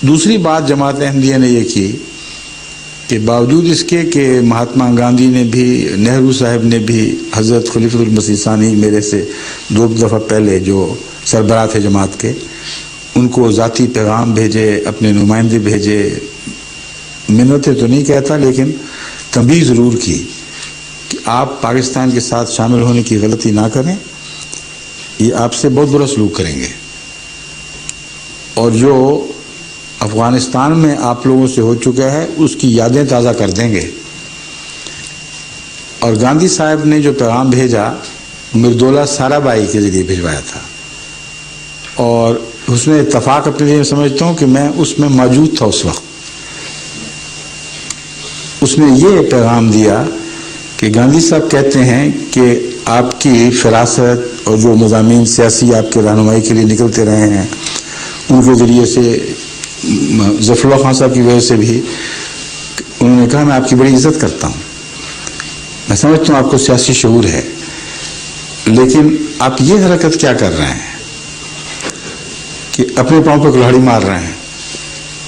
دوسری بات جماعت احمدیہ نے یہ کی کہ باوجود اس کے کہ مہاتما گاندھی نے بھی، نہرو صاحب نے بھی، حضرت خلیفۃ المسیح ثانی میرے سے 2 دفعہ پہلے جو سربراہ تھے جماعت کے، ان کو ذاتی پیغام بھیجے، اپنے نمائندے بھیجے، منتیں تو نہیں کہتا لیکن تنبیہ ضرور کی کہ آپ پاکستان کے ساتھ شامل ہونے کی غلطی نہ کریں، یہ آپ سے بہت برا سلوک کریں گے، اور جو افغانستان میں آپ لوگوں سے ہو چکا ہے اس کی یادیں تازہ کر دیں گے۔ اور گاندھی صاحب نے جو پیغام بھیجا مردولہ سارا بائی کے ذریعے بھجوایا تھا، اور اس میں اتفاق اپنے لیے سمجھتا ہوں کہ میں اس میں موجود تھا اس وقت۔ اس نے یہ پیغام دیا کہ گاندھی صاحب کہتے ہیں کہ آپ کی فراست اور جو مضامین سیاسی آپ کے رہنمائی کے لیے نکلتے رہے ہیں، ان کے ذریعے سے ظفر اللہ خان صاحب کی وجہ سے بھی انہوں نے کہا میں آپ کی بڑی عزت کرتا ہوں، میں سمجھتا ہوں آپ کو سیاسی شعور ہے، لیکن آپ یہ حرکت کیا کر رہے ہیں کہ اپنے پاؤں پہ کلاڑی مار رہے ہیں۔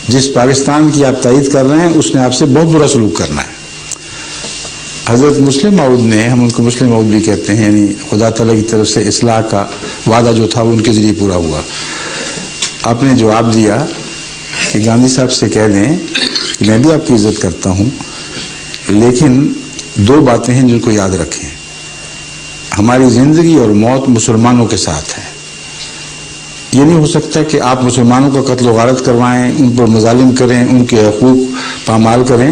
جس پاکستان کی آپ تائید کر رہے ہیں اس نے آپ سے بہت برا سلوک کرنا ہے۔ حضرت مسلم موعود نے، ہم ان کو مسلم موعود بھی کہتے ہیں، یعنی خدا تعالیٰ کی طرف سے اصلاح کا وعدہ جو تھا وہ ان کے ذریعے پورا ہوا۔ آپ نے جواب دیا کہ گاندھی صاحب سے کہہ دیں کہ میں بھی آپ کی عزت کرتا ہوں، لیکن 2 باتیں ہیں جن کو یاد رکھیں، ہماری زندگی اور موت مسلمانوں کے ساتھ ہے۔ یہ نہیں ہو سکتا کہ آپ مسلمانوں کا قتل و غارت کروائیں، ان پر مظالم کریں، ان کے حقوق پامال کریں،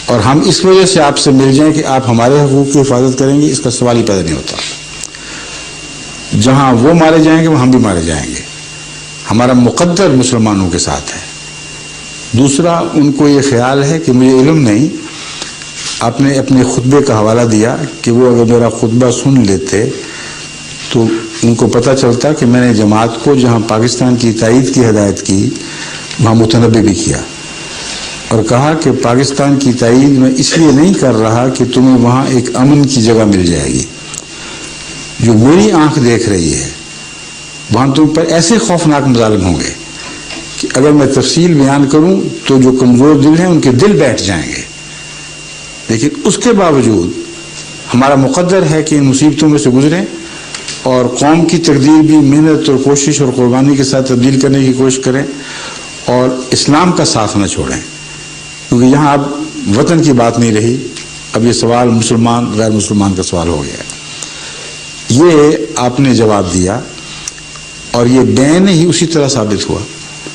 اور ہم اس وجہ سے آپ سے مل جائیں کہ آپ ہمارے حقوق کی حفاظت کریں گے، اس کا سوال ہی پیدا نہیں ہوتا۔ جہاں وہ مارے جائیں گے وہ ہم بھی مارے جائیں گے۔ ہمارا مقدر مسلمانوں کے ساتھ ہے۔ دوسرا، ان کو یہ خیال ہے کہ مجھے علم نہیں، آپ نے اپنے خطبے کا حوالہ دیا کہ وہ اگر میرا خطبہ سن لیتے تو ان کو پتہ چلتا کہ میں نے جماعت کو جہاں پاکستان کی تائید کی ہدایت کی وہاں متنبہ بھی کیا، اور کہا کہ پاکستان کی تائید میں اس لیے نہیں کر رہا کہ تمہیں وہاں ایک امن کی جگہ مل جائے گی، جو میری آنکھ دیکھ رہی ہے وہاں تم پر ایسے خوفناک مظالم ہوں گے کہ اگر میں تفصیل بیان کروں تو جو کمزور دل ہیں ان کے دل بیٹھ جائیں گے، لیکن اس کے باوجود ہمارا مقدر ہے کہ ان مصیبتوں میں سے گزریں اور قوم کی تقدیر بھی محنت اور کوشش اور قربانی کے ساتھ تبدیل کرنے کی کوشش کریں، اور اسلام کا ساتھ نہ چھوڑیں، کیونکہ یہاں اب وطن کی بات نہیں رہی، اب یہ سوال مسلمان غیر مسلمان کا سوال ہو گیا۔ یہ آپ نے جواب دیا، اور یہ بین ہی اسی طرح ثابت ہوا۔